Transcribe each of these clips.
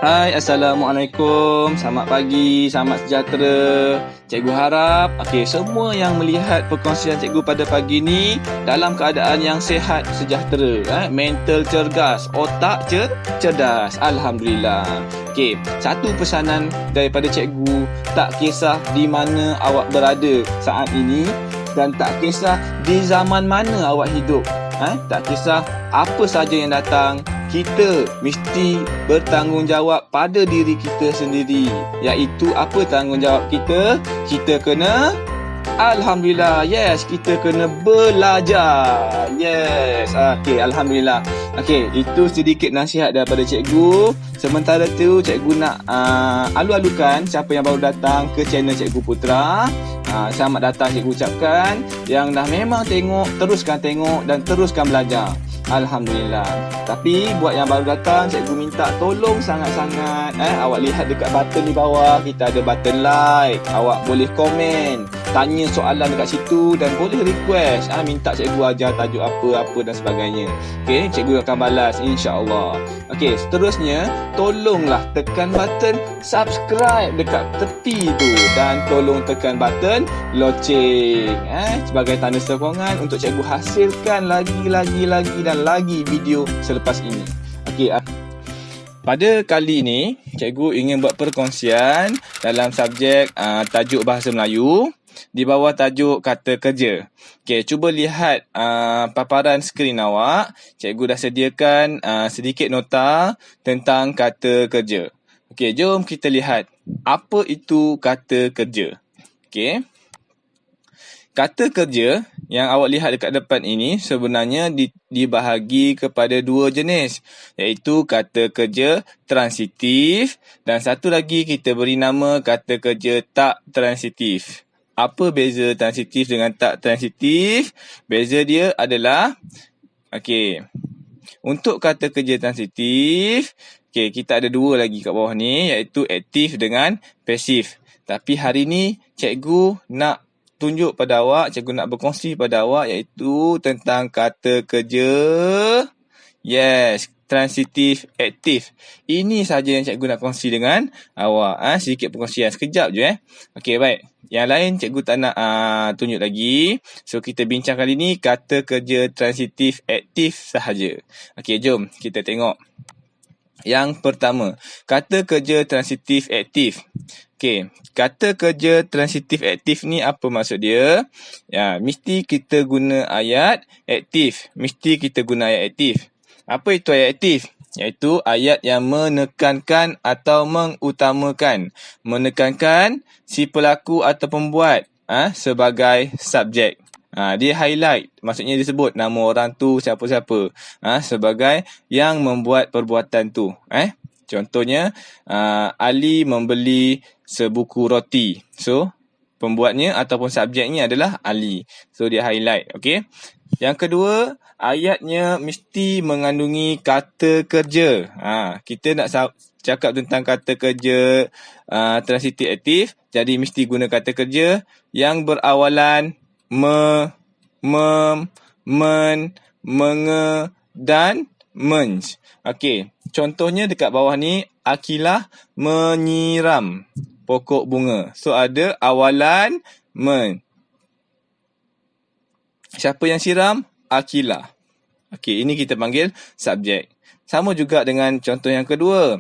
Hai, Assalamualaikum. Selamat pagi, selamat sejahtera. Cikgu harap semua yang melihat perkongsian cikgu pada pagi ni dalam keadaan yang sihat sejahtera, mental cergas, otak cerdas. Alhamdulillah. Satu pesanan daripada cikgu, tak kisah di mana awak berada saat ini dan tak kisah di zaman mana awak hidup. Tak kisah apa saja yang datang, kita mesti bertanggungjawab pada diri kita sendiri. Iaitu apa tanggungjawab kita? Kita kena Alhamdulillah. Yes, kita kena belajar. Yes. Alhamdulillah. Itu sedikit nasihat daripada cikgu. Sementara tu cikgu nak alu-alukan siapa yang baru datang ke channel Cikgu Putra. Selamat datang cikgu ucapkan. Yang dah memang tengok, teruskan tengok dan teruskan belajar. Alhamdulillah. Tapi buat yang baru datang, cikgu minta tolong sangat-sangat awak lihat dekat button di bawah, kita ada button like. Awak boleh komen, tanya soalan dekat situ dan boleh request minta cikgu ajar tajuk apa dan sebagainya. Cikgu akan balas insya-Allah. Seterusnya tolonglah tekan button subscribe dekat tepi tu dan tolong tekan button loceng sebagai tanda sokongan untuk cikgu hasilkan lagi dan lagi video selepas ini. Pada kali ini cikgu ingin buat perkongsian dalam subjek tajuk bahasa Melayu di bawah tajuk kata kerja. Cuba lihat paparan skrin awak. Cikgu dah sediakan sedikit nota tentang kata kerja. Jom kita lihat apa itu kata kerja. Kata kerja yang awak lihat dekat depan ini sebenarnya dibahagi kepada dua jenis, iaitu kata kerja transitif dan satu lagi kita beri nama kata kerja tak transitif. Apa beza transitif dengan tak transitif? Beza dia adalah untuk kata kerja transitif, kita ada dua lagi kat bawah ni, iaitu aktif dengan pasif. Tapi hari ni cikgu nak tunjuk pada awak, cikgu nak berkongsi pada awak iaitu tentang kata kerja transitif aktif. Ini saja yang cikgu nak kongsi dengan awak. Sedikit perkongsian sekejap je. Baik. Yang lain cikgu tak nak tunjuk lagi. So kita bincang kali ni kata kerja transitif aktif sahaja. Jom kita tengok. Yang pertama, kata kerja transitif aktif. Kata kerja transitif aktif ni apa maksud dia? Mesti kita guna ayat aktif. Apa itu ayat aktif? Iaitu ayat yang menekankan atau mengutamakan. Menekankan si pelaku atau pembuat sebagai subjek. Dia highlight, maksudnya disebut nama orang tu siapa-siapa sebagai yang membuat perbuatan tu. Contohnya, Ali membeli sebuku roti. So, pembuatnya ataupun subjeknya adalah Ali. So, dia highlight. Yang kedua, ayatnya mesti mengandungi kata kerja. Kita nak cakap tentang kata kerja transitif aktif, jadi mesti guna kata kerja yang berawalan men, menge dan menj. Contohnya dekat bawah ni, Akilah menyiram pokok bunga. So ada awalan men. Siapa yang siram? Akilah. Ini kita panggil subjek. Sama juga dengan contoh yang kedua.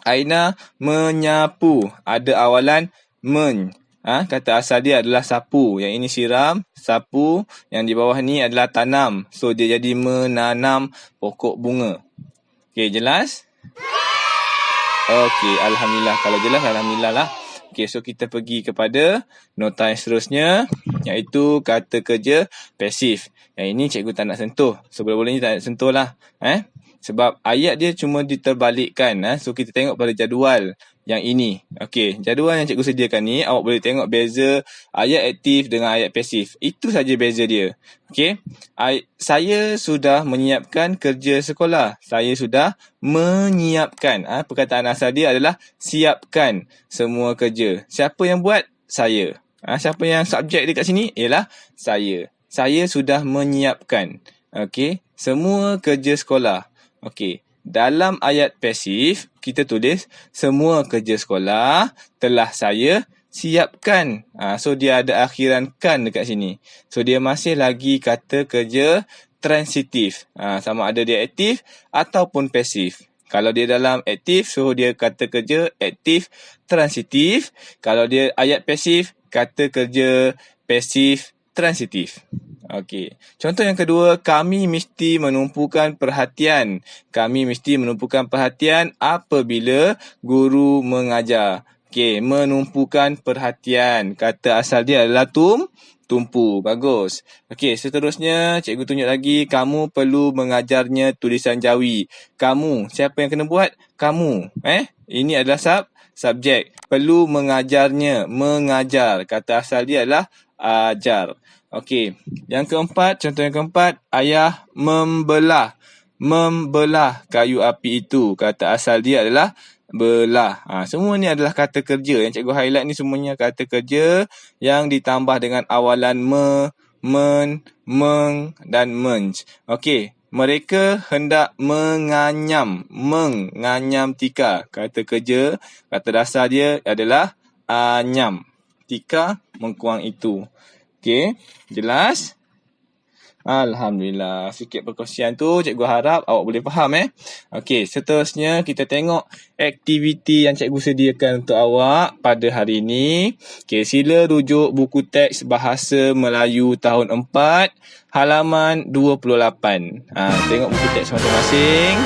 Aina menyapu. Ada awalan men. Kata asal dia adalah sapu. Yang ini siram, sapu. Yang di bawah ni adalah tanam. So dia jadi menanam pokok bunga. Jelas? Alhamdulillah. Kalau jelas, alhamdulillah lah. So kita pergi kepada nota yang seterusnya, iaitu kata kerja pasif. Yang ini cikgu tak nak sentuh. Sebelum-belum ni tak nak sentuh lah. Sebab ayat dia cuma diterbalikkan. So kita tengok pada jadual yang ini. Jadual yang cikgu sediakan ni, awak boleh tengok beza ayat aktif dengan ayat pasif. Itu saja beza dia. Saya sudah menyiapkan kerja sekolah. Saya sudah menyiapkan. Perkataan asal dia adalah siapkan semua kerja. Siapa yang buat? Saya. Siapa yang subjek dekat sini? Ialah saya. Saya sudah menyiapkan semua kerja sekolah. dalam ayat pasif, kita tulis semua kerja sekolah telah saya siapkan. So, dia ada akhiran kan dekat sini. So, dia masih lagi kata kerja transitif. Sama ada dia aktif ataupun pasif. Kalau dia dalam aktif, so dia kata kerja aktif transitif. Kalau dia ayat pasif, kata kerja pasif transitif. Okey. Contoh yang kedua, kami mesti menumpukan perhatian. Kami mesti menumpukan perhatian apabila guru mengajar. Okey, menumpukan perhatian. Kata asal dia adalah tumpu. Bagus. Okey, seterusnya cikgu tunjuk lagi, kamu perlu mengajarnya tulisan Jawi. Kamu, siapa yang kena buat? Kamu. Ini adalah subjek. Perlu mengajarnya, mengajar. Kata asal dia adalah ajar. Okey, yang keempat, contoh yang keempat, ayah membelah kayu api itu. Kata asal dia adalah belah. Semua ni adalah kata kerja. Yang cikgu highlight ni semuanya kata kerja yang ditambah dengan awalan men, meng dan menj. Okey, mereka hendak menganyam tika. Kata kerja, kata dasar dia adalah anyam. Tika mengkuang itu. Okey, jelas? Alhamdulillah. Sikit perkongsian tu cikgu harap awak boleh faham. Okey, seterusnya kita tengok aktiviti yang cikgu sediakan untuk awak pada hari ini. Okey, sila rujuk buku teks Bahasa Melayu tahun 4 halaman 28. Tengok buku teks masing-masing.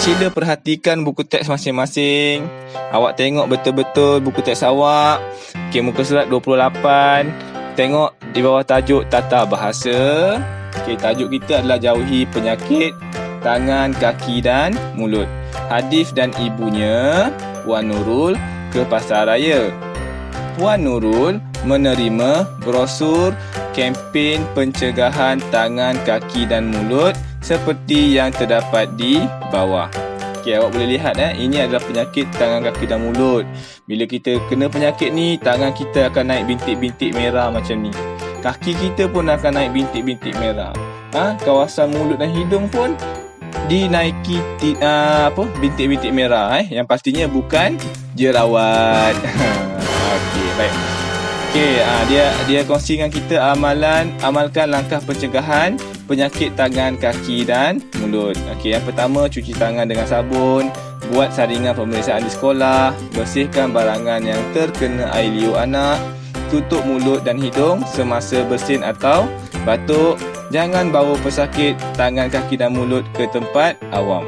Sila perhatikan buku teks masing-masing. Awak tengok betul-betul buku teks awak. Okey, muka surat 28. Tengok di bawah tajuk tata bahasa. Okey, tajuk kita adalah jauhi penyakit tangan, kaki dan mulut. Hadif dan ibunya, Puan Nurul, ke pasaraya. Puan Nurul menerima brosur kempen pencegahan tangan, kaki dan mulut seperti yang terdapat di bawah. Okey, awak boleh lihat ini adalah penyakit tangan, kaki dan mulut. Bila kita kena penyakit ni, tangan kita akan naik bintik-bintik merah macam ni. Kaki kita pun akan naik bintik-bintik merah. Kawasan mulut dan hidung pun dinaiki bintik-bintik merah yang pastinya bukan jerawat. Okey, baik. Okey, dia kongsi dengan kita amalkan langkah pencegahan penyakit tangan, kaki dan mulut. Okey, yang pertama, cuci tangan dengan sabun, buat saringan pemeriksaan di sekolah, bersihkan barangan yang terkena air liur anak, tutup mulut dan hidung semasa bersin atau batuk, jangan bawa pesakit tangan, kaki dan mulut ke tempat awam.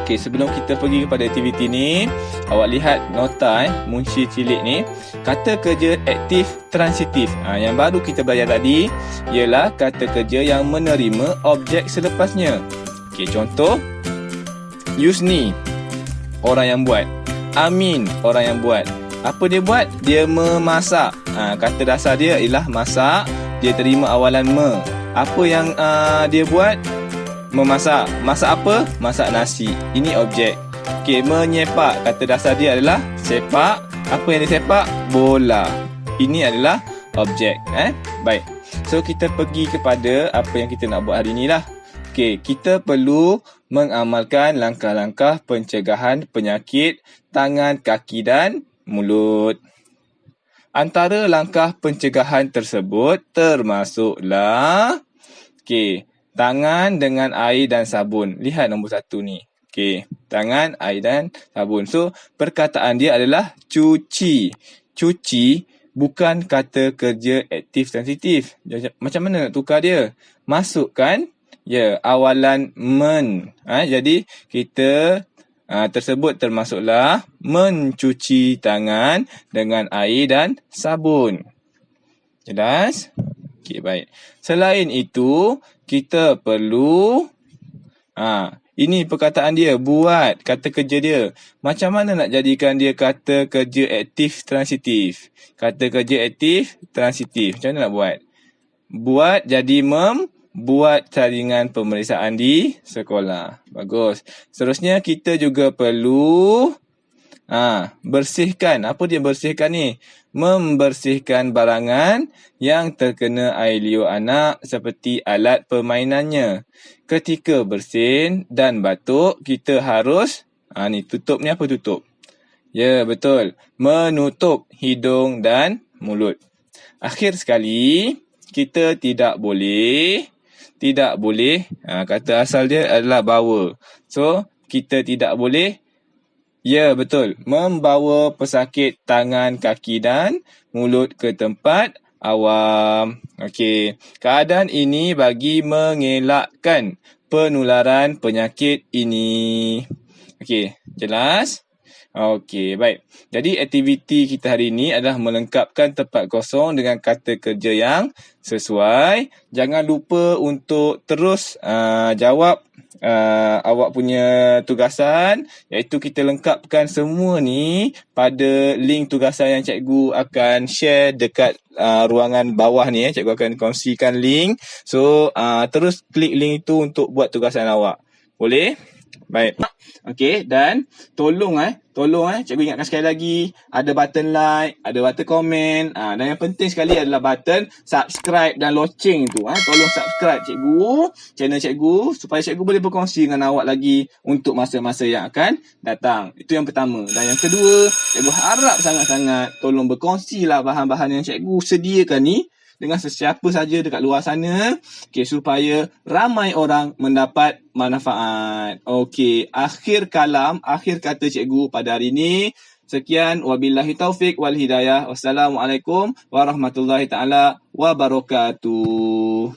Okey, sebelum kita pergi kepada aktiviti ni, awak lihat nota munshi cilik ni, kata kerja aktif transitif. Yang baru kita belajar tadi ialah kata kerja yang menerima objek selepasnya. Okey, contoh, Yusni, orang yang buat. Amin, orang yang buat. Apa dia buat? Dia memasak. Kata dasar dia ialah masak. Dia terima awalan me. Apa yang dia buat? Memasak. Masak apa? Masak nasi. Ini objek. Okey, menyepak. Kata dasar dia adalah sepak. Apa yang disepak? Bola. Ini adalah objek. Baik. So, kita pergi kepada apa yang kita nak buat hari ni lah. Okey, kita perlu mengamalkan langkah-langkah pencegahan penyakit tangan, kaki dan mulut. Antara langkah pencegahan tersebut termasuklah tangan dengan air dan sabun. Lihat nombor 1 ni. Okey, tangan, air dan sabun. So, perkataan dia adalah cuci. Cuci bukan kata kerja aktif transitif. Macam mana nak tukar dia? Masukkan awalan men. Jadi, kita tersebut termasuklah mencuci tangan dengan air dan sabun. Jelas? Okey, baik. Selain itu, kita perlu ini perkataan dia, buat kata kerja dia. Macam mana nak jadikan dia kata kerja aktif transitif? Kata kerja aktif transitif. Macam mana nak buat? Buat jadi buat saringan pemeriksaan di sekolah. Bagus. Seterusnya, kita juga perlu Bersihkan. Apa dia bersihkan ni? Membersihkan barangan yang terkena air liur anak seperti alat permainannya. Ketika bersin dan batuk, kita harus ni tutup ni apa tutup? Ya, betul. Menutup hidung dan mulut. Akhir sekali, kita tidak boleh kata asal dia adalah bawa. So, kita tidak boleh, ya betul, membawa pesakit tangan, kaki dan mulut ke tempat awam. Okey, keadaan ini bagi mengelakkan penularan penyakit ini. Okey, jelas? Okey, baik. Jadi aktiviti kita hari ini adalah melengkapkan tempat kosong dengan kata kerja yang sesuai. Jangan lupa untuk terus jawab awak punya tugasan, iaitu kita lengkapkan semua ni pada link tugasan yang cikgu akan share dekat ruangan bawah ni. Cikgu akan kongsikan link. So, terus klik link itu untuk buat tugasan awak. Boleh? Baik. Okey, dan tolong cikgu ingatkan sekali lagi, ada button like, ada button komen, dan yang penting sekali adalah button subscribe dan loceng tu. Tolong subscribe channel cikgu supaya cikgu boleh berkongsi dengan awak lagi untuk masa-masa yang akan datang. Itu yang pertama. Dan yang kedua, cikgu harap sangat-sangat tolong berkongsilah bahan-bahan yang cikgu sediakan ni dengan sesiapa saja dekat luar sana, supaya ramai orang mendapat manfaat. Okey, akhir kata cikgu pada hari ini. Sekian, wabillahi taufik wal hidayah. Wassalamualaikum warahmatullahi taala wabarakatuh.